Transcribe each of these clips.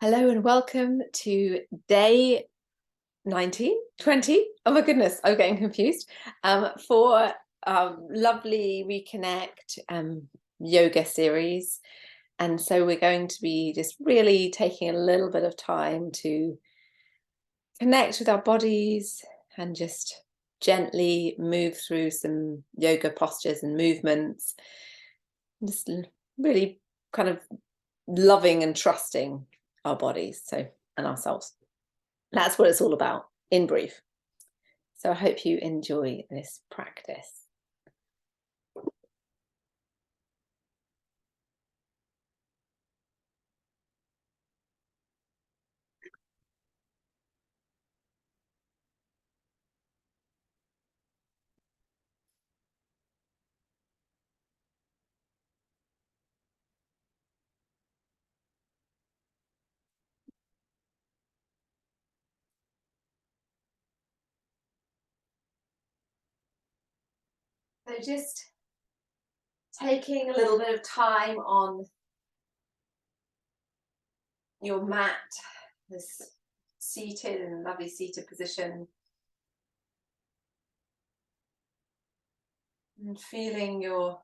Hello and welcome to day 19, 20. Oh my goodness, I'm getting confused. For lovely ReConnect yoga series. And so we're going to be just really taking a little bit of time to connect with our bodies and just gently move through some yoga postures and movements. Just really kind of loving and trusting our bodies and ourselves. That's what it's all about in brief. So I hope you enjoy this practice. So just taking a little bit of time on your mat, this seated and lovely seated position, and feeling your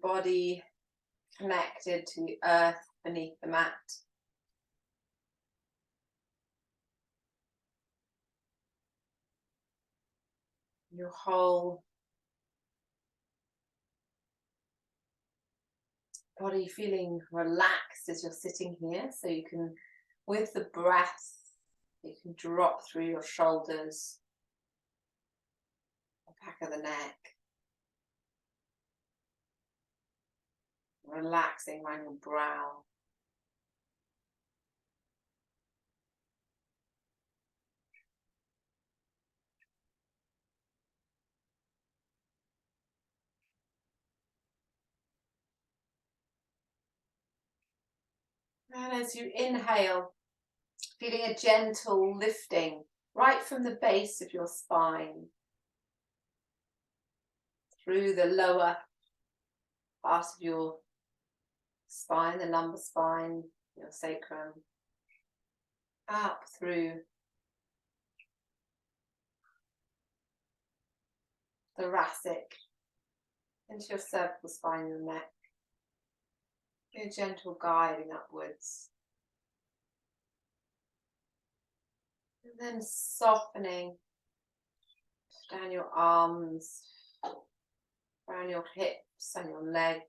body connected to the earth beneath the mat. Your whole body feeling relaxed as you're sitting here, so you can, with the breath, you can drop through your shoulders, the back of the neck, relaxing around your brow. And as you inhale, feeling a gentle lifting right from the base of your spine through the lower part of your spine, the lumbar spine, your sacrum, up through thoracic, into your cervical spine, your neck. A gentle guiding upwards. And then softening down your arms, around your hips and your legs.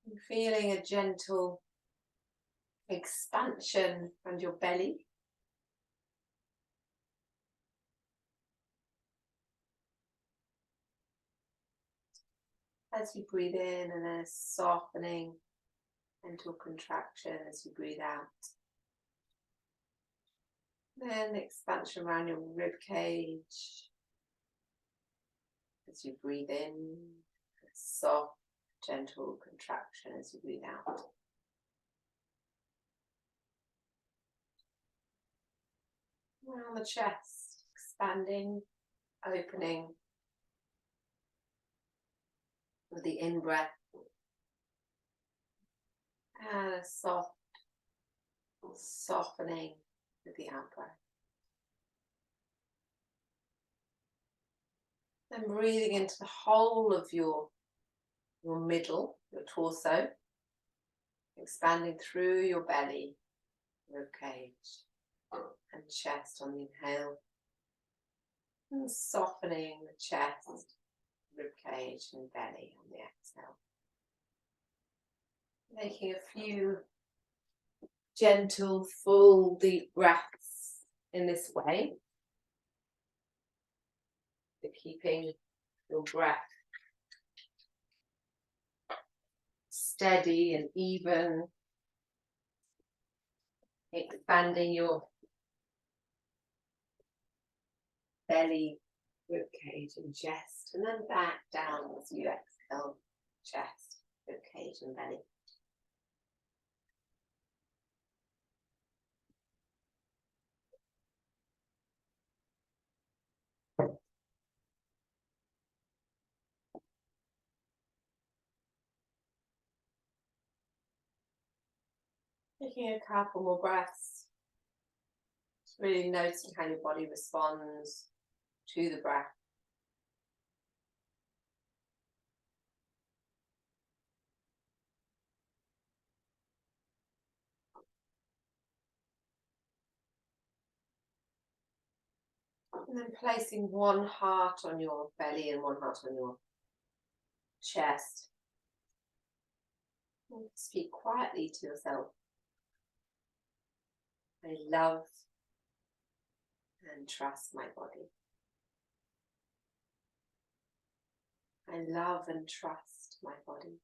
And feeling a gentle expansion around your belly. As you breathe in, and then a softening into a contraction as you breathe out. Then expansion around your rib cage as you breathe in, a soft, gentle contraction as you breathe out. Around the chest, expanding, opening with the in-breath, and a soft softening with the out-breath. Then breathing into the whole of your middle, your torso, expanding through your belly, rib cage and chest on the inhale, and softening the chest, rib cage and belly on the exhale. Making a few gentle, full, deep breaths in this way. So keeping your breath steady and even, expanding your belly, rib cage and chest, and then back down as you exhale, chest, rib cage and belly. Taking a couple more breaths. Just really noticing how your body responds to the breath. And then placing one heart on your belly and one heart on your chest. And speak quietly to yourself. I love and trust my body. I love and trust my body.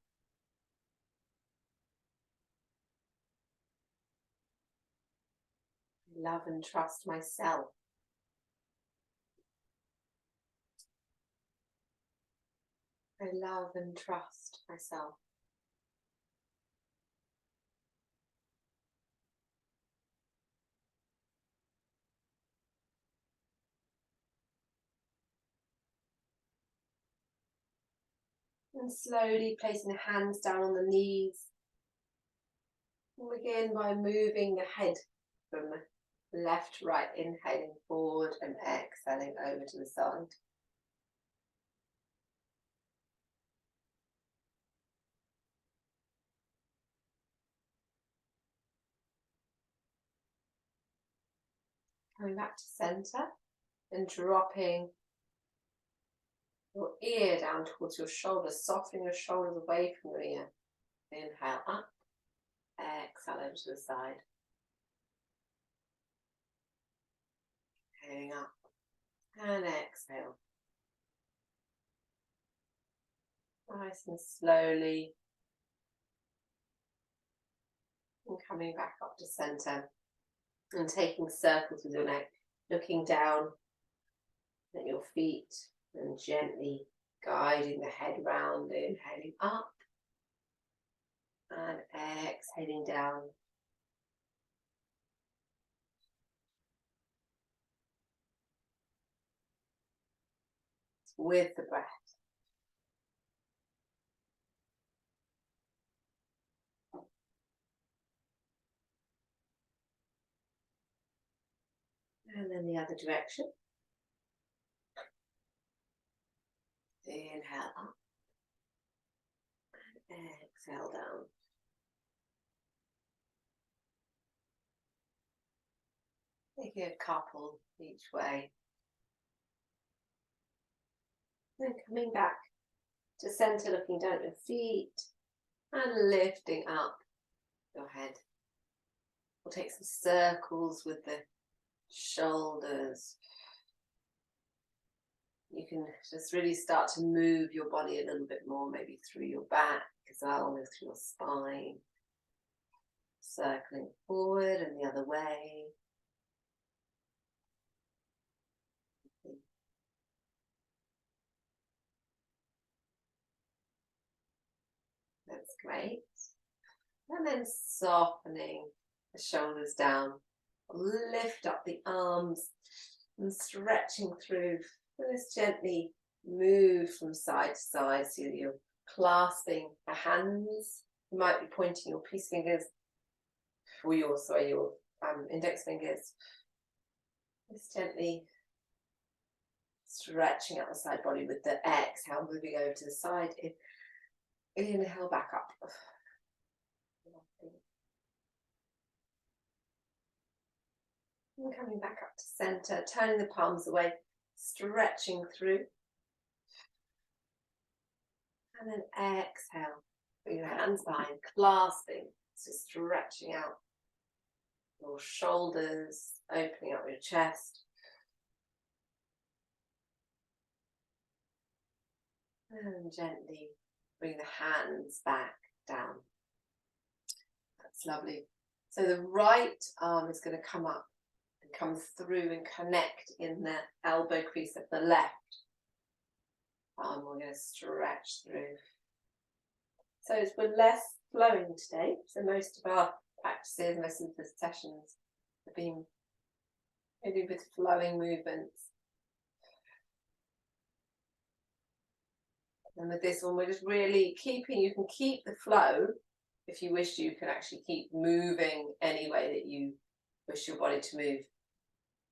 I love and trust myself. I love and trust myself. And slowly placing the hands down on the knees. We'll begin by moving the head from left to right, inhaling forward and exhaling over to the side. Coming back to center and dropping your ear down towards your shoulders, softening your shoulders away from your ear. Inhale up, exhale over to the side. Inhaling up and exhale. Nice and slowly. And coming back up to center and taking circles with your neck, looking down at your feet and gently guiding the head round, inhaling up and exhaling down. With the breath. And then the other direction. Inhale up and exhale down. Taking a couple each way. Then coming back to center, looking down at your feet and lifting up your head. We'll take some circles with the shoulders. You can just really start to move your body a little bit more, maybe through your back as well as through your spine. Circling forward and the other way. That's great. And then softening the shoulders down. Lift up the arms and stretching through. Just gently move from side to side so you're clasping the hands. You might be pointing your peace fingers or your index fingers. Just gently stretching out the side body with the exhale, moving over to the side. Inhale back up. And coming back up to center, turning the palms away, stretching through. And then exhale, bring your hands behind, clasping, so stretching out your shoulders, opening up your chest. And gently bring the hands back down. That's lovely. So the right arm is going to come up and come through and connect in the elbow crease of the left arm. We're going to stretch through. So we're less flowing today. So most of our practices, most of the sessions have been maybe with flowing movements. And with this one, we're just really keeping, you can keep the flow if you wish, you can actually keep moving any way that you wish your body to move.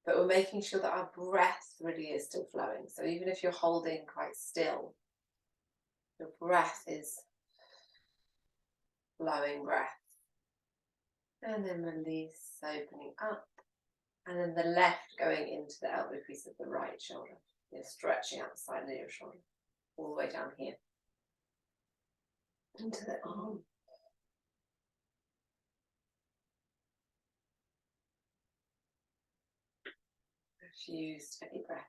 But we're making sure that our breath really is still flowing. So even if you're holding quite still, your breath is flowing breath. And then release, opening up. And then the left going into the elbow crease of the right shoulder. You're stretching out the side of your shoulder, all the way down here. Into the arm. A few steady breaths.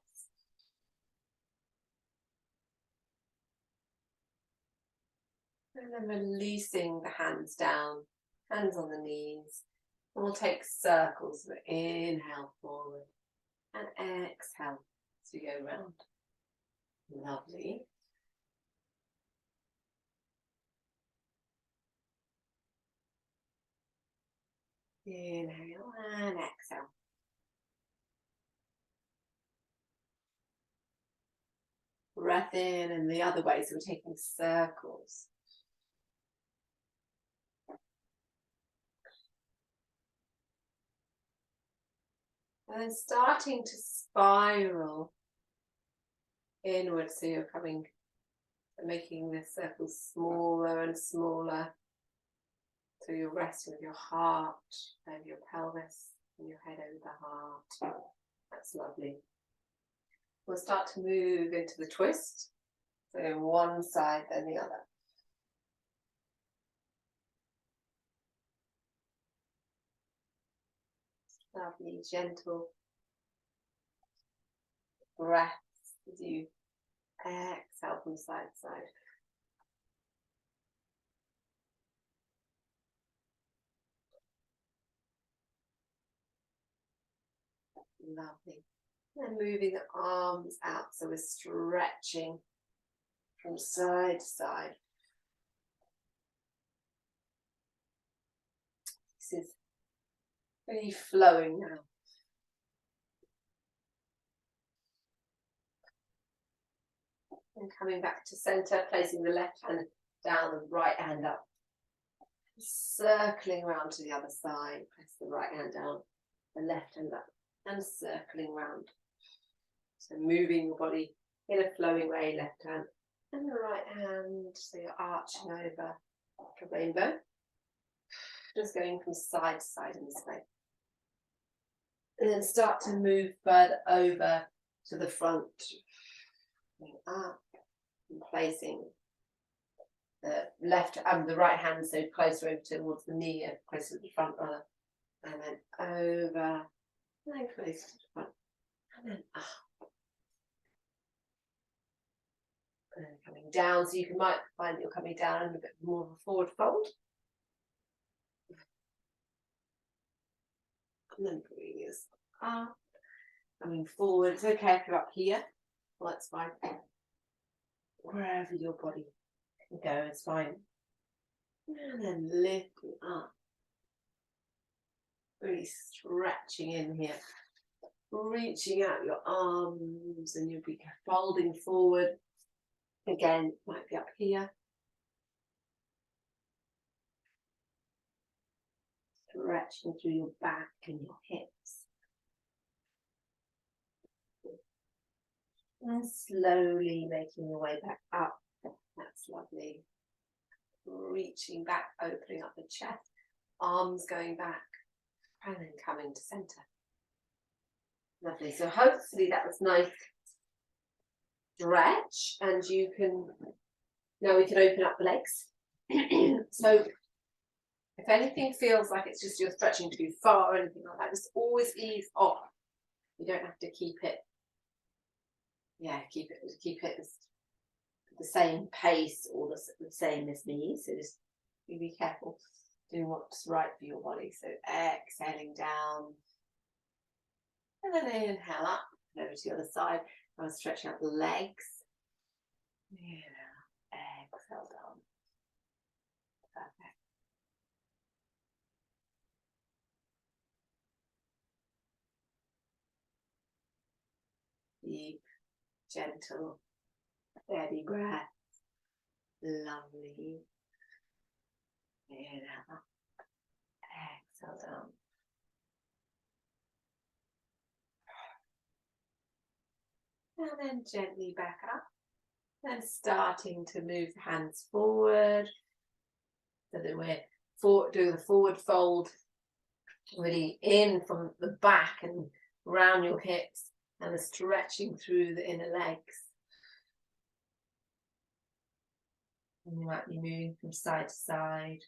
And then releasing the hands down, hands on the knees. And we'll take circles. So inhale forward and exhale as we go round. Lovely. Inhale and exhale. Breath in and the other way, so we're taking circles. And then starting to spiral inward, so you're making the circles smaller and smaller. So you're resting with your heart over your pelvis and your head over the heart. That's lovely. We'll start to move into the twist. So one side, then the other. Lovely, gentle breaths as you exhale from side to side. Lovely. And moving the arms out, so we're stretching from side to side. This is really flowing now. And coming back to center, placing the left hand down, the right hand up. Circling around to the other side, press the right hand down, the left hand up, and circling around. So moving your body in a flowing way, left hand and the right hand, so you're arching over like a rainbow. Just going from side to side in this way. And then start to move further over to the front. Going up and placing the the right hand so closer over towards the knee, closer to the front rather. And then over, and then closer to the front. And then up. And then coming down, so you might find that you're coming down in a bit more of a forward fold. And then bringing this up, coming forward. It's okay if you're up here. Well, that's fine. Wherever your body can go, it's fine. And then lifting up. Really stretching in here. Reaching out your arms, and you'll be folding forward. Again, might be up here. Stretching through your back and your hips. And slowly making your way back up. That's lovely. Reaching back, opening up the chest. Arms going back. And then coming to center. Lovely. So hopefully that was nice stretch. And you can, now we can open up the legs. So if anything feels like it's just you're stretching too far or anything like that, just always ease off. You don't have to keep it, keep it the same pace or the same as me. So just be careful doing what's right for your body. So exhaling down. And then inhale up and over to the other side. I'm stretching out the legs. Exhale down. Perfect. Deep, gentle, steady breath. Lovely. Inhale up. Exhale down. And then gently back up. And starting to move the hands forward. So that we're doing the forward fold. Really in from the back and around your hips. And the stretching through the inner legs. And you might be moving from side to side.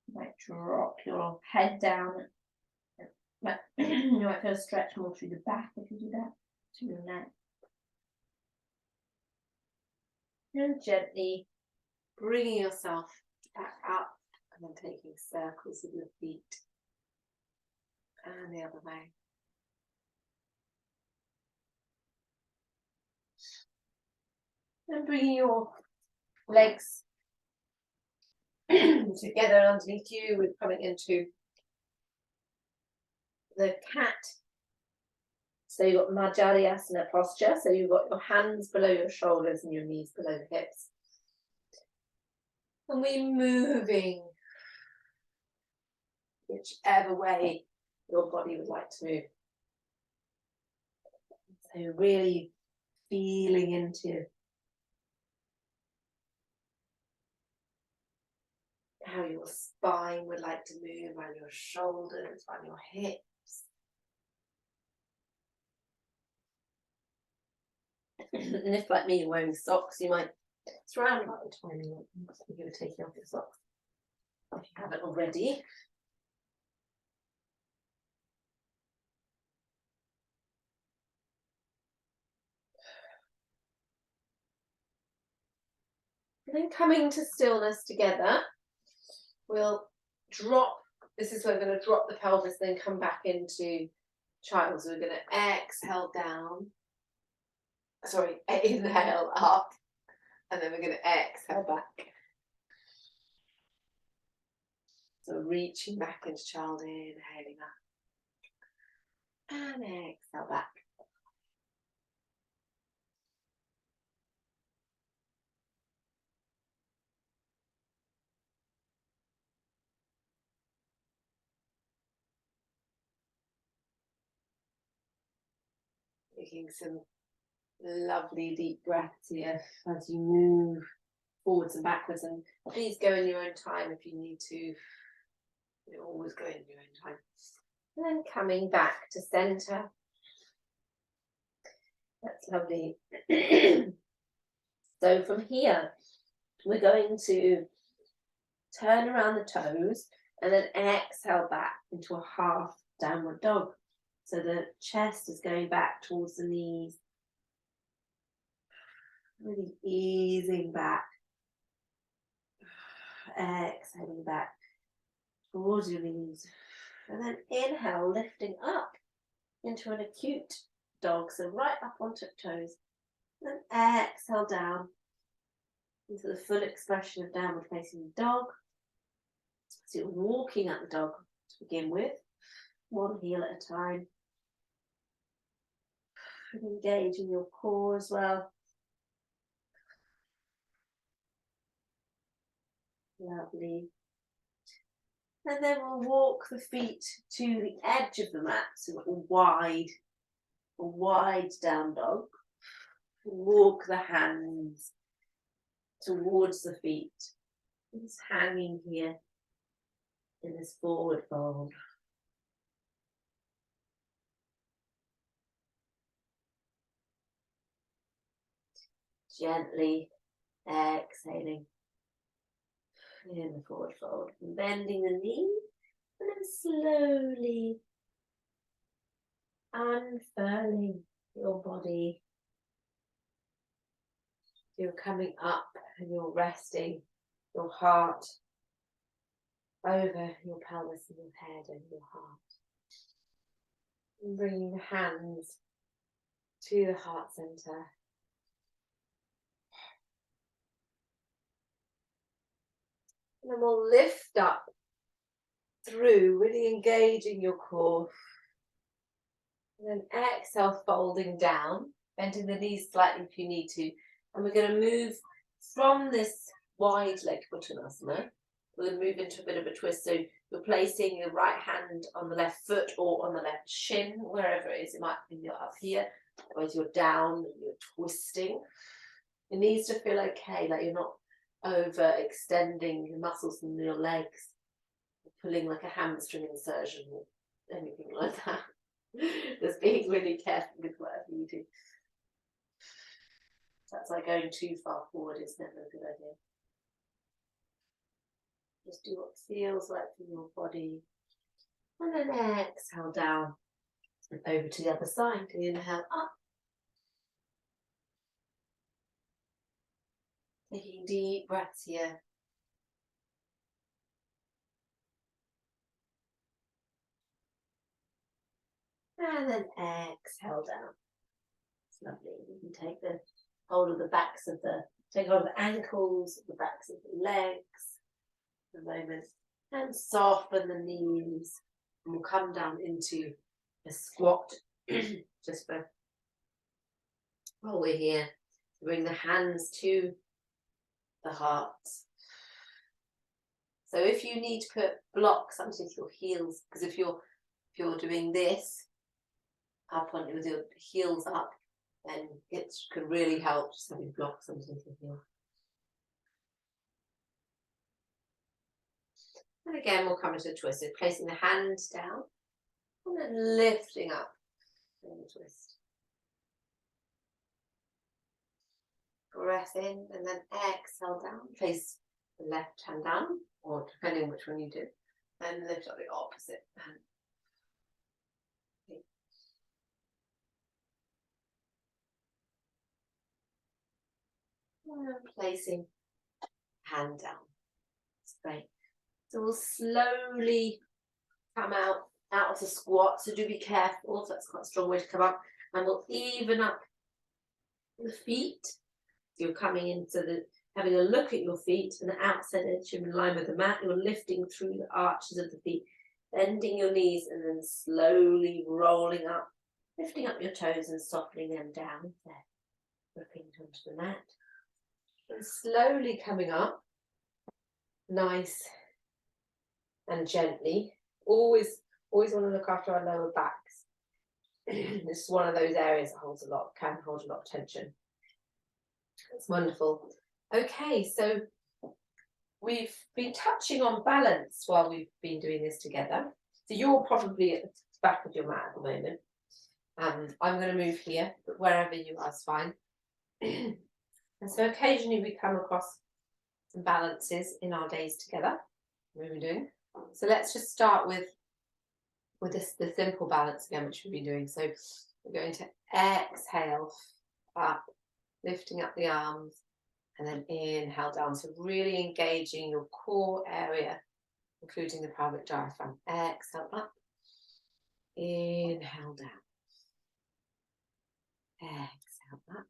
You might drop your head down. You might feel a stretch more through the back if you do that, to your neck. And gently bringing yourself back up and then taking circles with your feet. And the other way. And bringing your legs together underneath you. We're coming into the cat. So you've got Madhyasana posture. So you've got your hands below your shoulders and your knees below the hips. And we're moving whichever way your body would like to move. So really feeling into how your spine would like to move, around your shoulders, around your hips. And if, like me, you're wearing socks, you might surround about the time you were taking off your socks, if you haven't already. And then coming to stillness together, we'll drop, this is where we're going to drop the pelvis, then come back into child. So we're going to exhale down, inhale up, and then we're going to exhale back. So reaching back into child, inhaling up, and exhale back. Taking some lovely deep breaths here as you move forwards and backwards, and please go in your own time if you need to. You always go in your own time. And then coming back to center. That's lovely. So from here, we're going to turn around the toes and then exhale back into a half downward dog. So the chest is going back towards the knees. Really easing back. Exhaling back towards your knees. And then inhale, lifting up into an acute dog. So right up onto toes. And then exhale down into the full expression of downward facing dog. So you're walking at the dog to begin with. One heel at a time. And engage in your core as well. Lovely. And then we'll walk the feet to the edge of the mat, so a wide down dog. Walk the hands towards the feet. Just hanging here in this forward fold. Gently exhaling in the forward fold, bending the knee, and then slowly unfurling your body. You're coming up and you're resting your heart over your pelvis and your head and your heart. And bringing the hands to the heart center. And then we'll lift up through, really engaging your core. And then exhale, folding down, bending the knees slightly if you need to. And we're going to move from this wide leg uttanasana. We'll move into a bit of a twist. So you're placing your right hand on the left foot or on the left shin, wherever it is. It might be you're up here, otherwise you're down and you're twisting. It needs to feel okay, like you're not overextending your muscles in your legs, pulling like a hamstring insertion or anything like that. Just being really careful with whatever you do. That's like going too far forward is never a good idea. Just do what feels right for your body. And then exhale down and over to the other side. Inhale up. Taking deep breaths here. And then exhale down. It's lovely. You can take the hold of the backs of take hold of the ankles, the backs of the legs for a moment. And soften the knees. And we'll come down into a squat. Just for while we're here. Bring the hands to the heart. So if you need to put blocks underneath your heels, because if you're doing this up on with your heels up, then it can really help just having blocks underneath your heel. And again, we'll come into a twist. So placing the hand down and then lifting up in the twist. Breath in and then exhale down. Place the left hand down, or depending on which one you do, and lift up the opposite hand. Okay. And placing hand down. That's great. So we'll slowly come out of the squat. So do be careful. So that's quite a strong way to come up. And we'll even up the feet. So you're coming into having a look at your feet and the outside edge in line with the mat. You're lifting through the arches of the feet, bending your knees and then slowly rolling up, lifting up your toes and softening them down. There, gripping onto the mat. And slowly coming up, nice and gently. Always want to look after our lower backs. This is one of those areas that can hold a lot of tension. It's wonderful. Okay, so we've been touching on balance while we've been doing this together. So you're probably at the back of your mat at the moment. I'm going to move here, but wherever you are is fine. And so occasionally we come across some balances in our days together. What are we doing? So let's just start with the simple balance again, which we've been doing. So we're going to exhale up, lifting up the arms, and then inhale down. So really engaging your core area, including the pelvic diaphragm. Exhale up, inhale down, exhale up,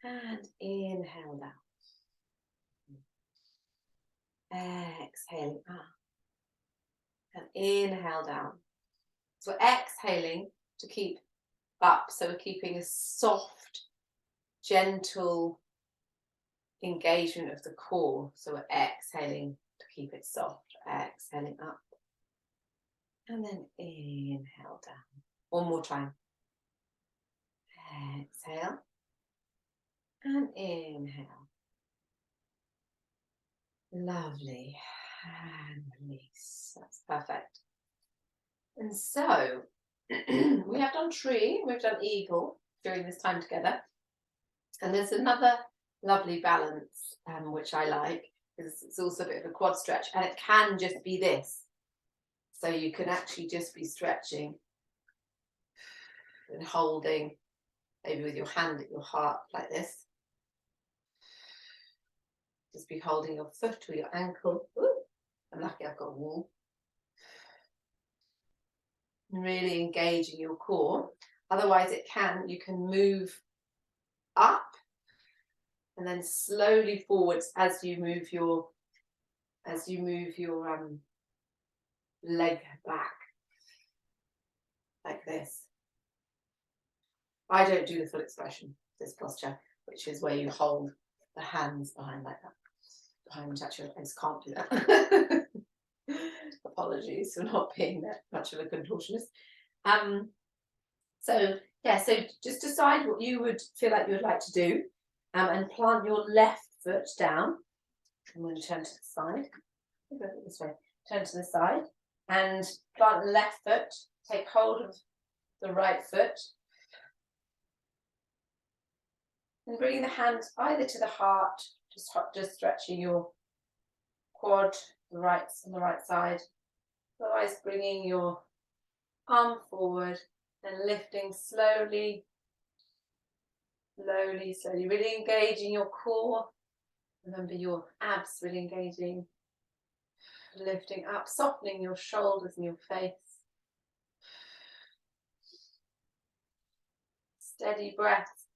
and inhale down. Exhaling up and inhale down. So we're exhaling to keep up. So we're keeping a soft, gentle engagement of the core. So we're exhaling to keep it soft. Exhaling up and then inhale down. One more time. Exhale and inhale. Lovely. And release. That's perfect. And so we have done tree, we've done eagle during this time together. And there's another lovely balance, which I like, because it's also a bit of a quad stretch, and it can just be this. So you can actually just be stretching and holding, maybe with your hand at your heart like this. Just be holding your foot or your ankle. Ooh, I'm lucky I've got a wall. And really engaging your core. Otherwise you can move up and then slowly forwards as you move your leg back like this. I don't do the full expression, this posture, which is where you hold the hands behind like that. Behind touch, I just can't do that. Apologies for not being that much of a contortionist. So yeah, so just decide what you would feel like you would like to do, and plant your left foot down. I'm going to turn to the side. Go this way. Turn to the side and plant the left foot. Take hold of the right foot. And bring the hands either to the heart, just stretching your quad, on the right side. Otherwise, bringing your arm forward and lifting slowly, slowly, slowly. Really engaging your core. Remember your abs really engaging. Lifting up, softening your shoulders and your face. Steady breath.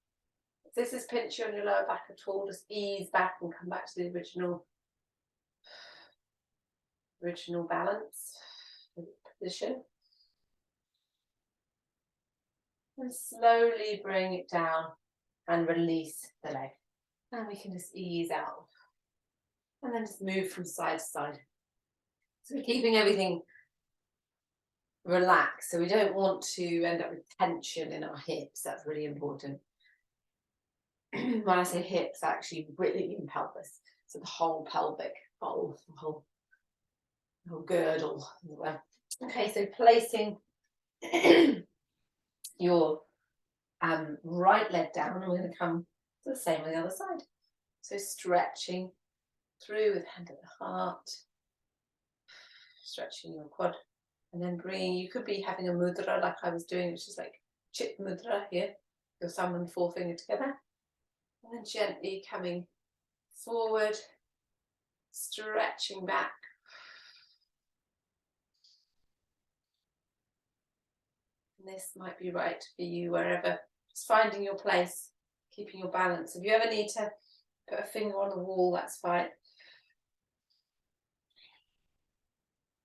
If this is pinchy on your lower back at all, just ease back and come back to the original balance position. And slowly bring it down and release the leg. And we can just ease out. And then just move from side to side. So we're keeping everything relaxed. So we don't want to end up with tension in our hips. That's really important. When I say hips, actually really in pelvis. So the whole pelvic bowl, the whole girdle. Okay, so placing your right leg down, and we're going to come to the same on the other side. So stretching through with hand at the heart, stretching your quad, and then bringing, you could be having a mudra like I was doing, which is like chit mudra here, your thumb and forefinger together, and then gently coming forward, stretching back. And this might be right for you wherever, just finding your place, keeping your balance. If you ever need to put a finger on the wall, that's fine.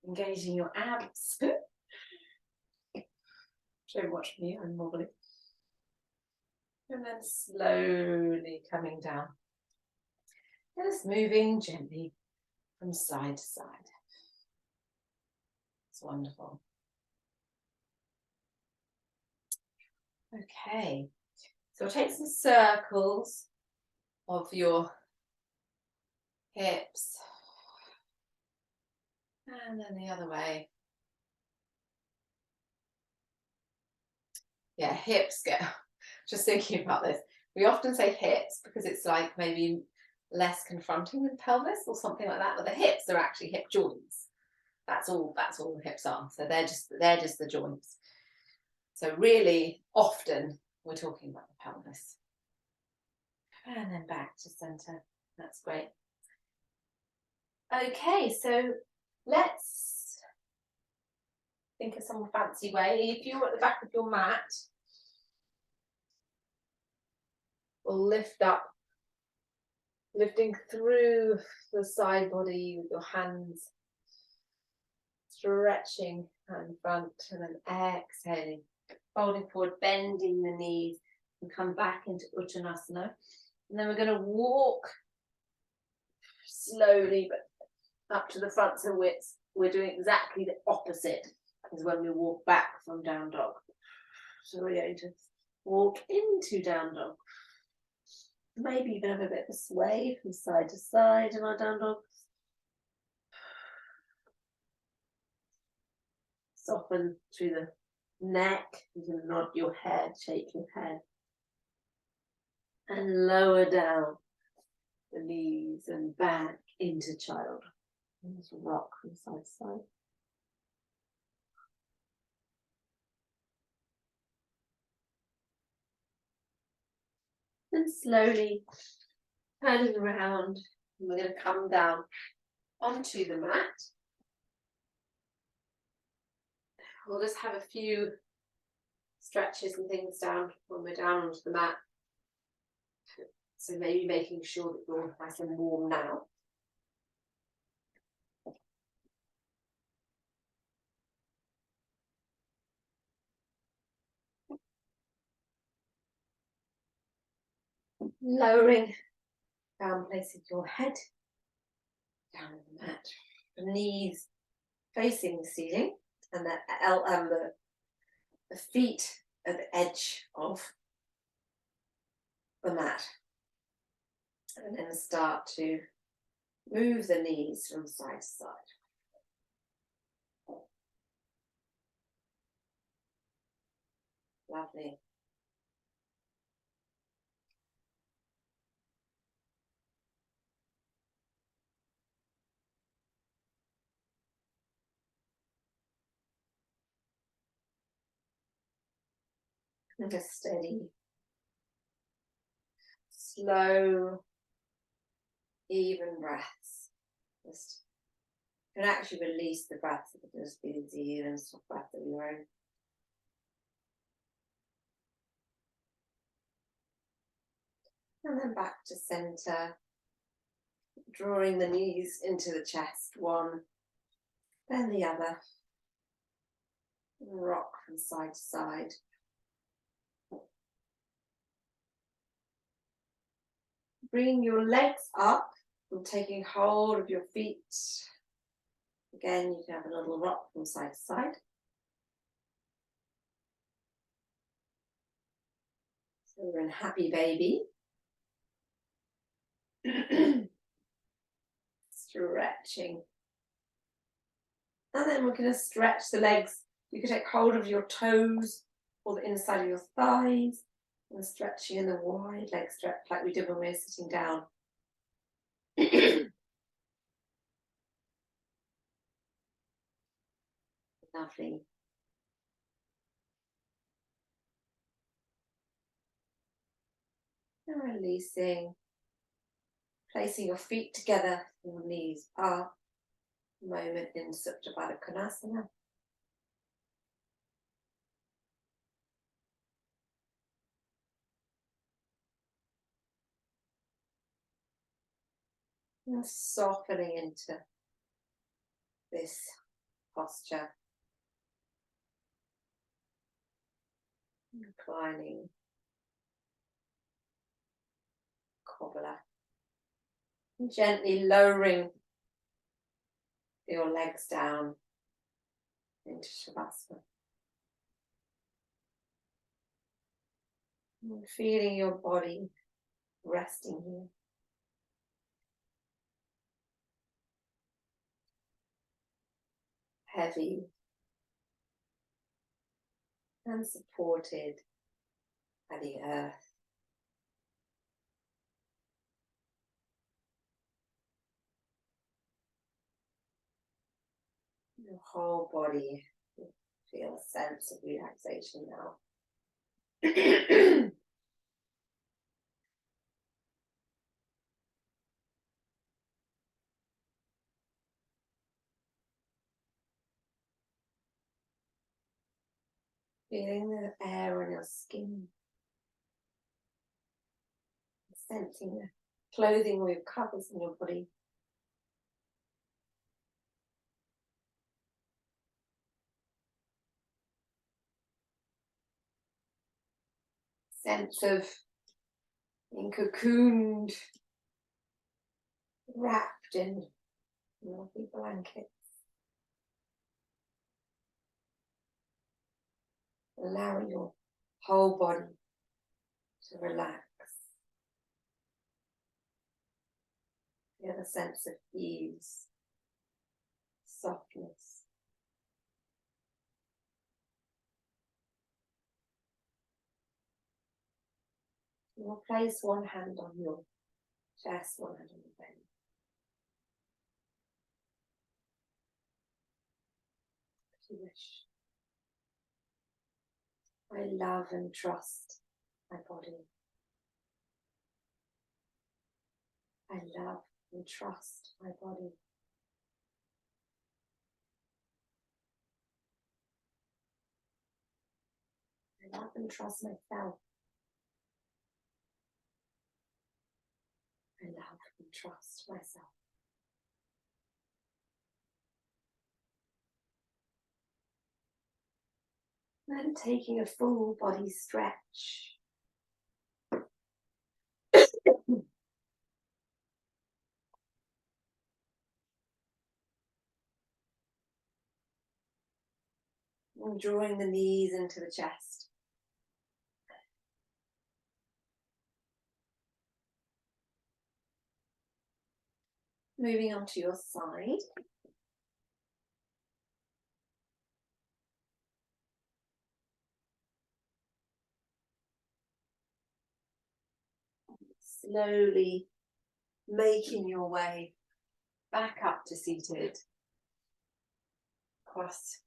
Engaging your abs. Don't watch me, I'm wobbly. And then slowly coming down. Just moving gently from side to side. It's wonderful. Okay, so we'll take some circles of your hips. And then the other way. Yeah, hips get, just thinking about this. We often say hips because it's like maybe less confronting than pelvis or something like that, but the hips are actually hip joints. That's all the hips are. So they're just the joints. So really often we're talking about the pelvis. And then back to center. That's great. Okay, so let's think of some fancy way. If you're at the back of your mat, we'll lift up, lifting through the side body with your hands, stretching in front, and then exhaling, folding forward, bending the knees, and come back into Uttanasana. And then we're going to walk slowly, but up to the front. So we're doing exactly the opposite as when we walk back from down dog. So we're going to walk into down dog. Maybe even have a bit of a sway from side to side in our down dog. Soften through the neck. You can nod your head, shake your head. And lower down the knees and back into child. And just rock from side to side. And slowly turning around, and we're going to come down onto the mat. We'll just have a few stretches and things down when we're down onto the mat. So maybe making sure that you're nice and warm now. Lowering Down, placing your head down on the mat, the knees facing the ceiling, and the feet at the edge of the mat. And then start to move the knees from side to side. Lovely. And just steady, slow, even breaths. Just you can actually release the breath, so it can just be the even soft breath of your own. And then back to center, drawing the knees into the chest, one, then the other. Rock from side to side. Bring your legs up and taking hold of your feet. Again, you can have a little rock from side to side. So we're in happy baby. Stretching. And then we're going to stretch the legs. You can take hold of your toes or the inside of your thighs and stretching in the wide leg stretch like we did when we were sitting down. Lovely. And releasing. Placing your feet together, your knees up. Moment in Supta Baddha Konasana. And softening into this posture. Reclining. Cobbler. And gently lowering your legs down into Shavasana. And feeling your body resting here. Heavy and supported by the earth. Your whole body, feel a sense of relaxation now. Feeling the air on your skin. Sensing the clothing or your covers in your body. Sense of being cocooned, wrapped in lovely blankets. Allowing your whole body to relax. Feel a sense of ease, softness. You'll place one hand on your chest, one hand on your belly. If you wish. I love and trust my body. I love and trust my body. I love and trust myself. I love and trust myself. Then taking a full body stretch. And drawing the knees into the chest. Moving on to your side. Slowly making your way back up to seated, cross-legged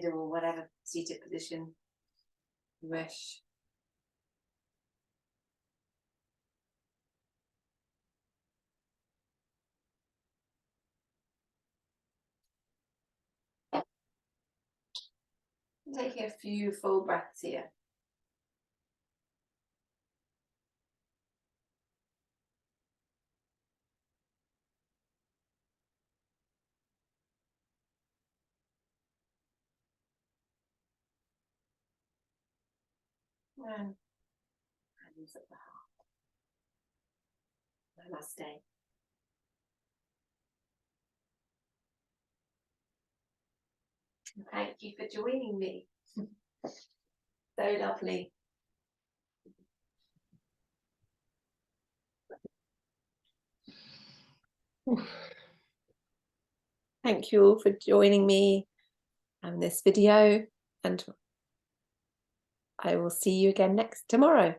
or whatever seated position you wish. Taking a few full breaths here. And hands at the heart. Namaste. Thank you for joining me. So lovely. Thank you all for joining me in this video, and I will see you again tomorrow.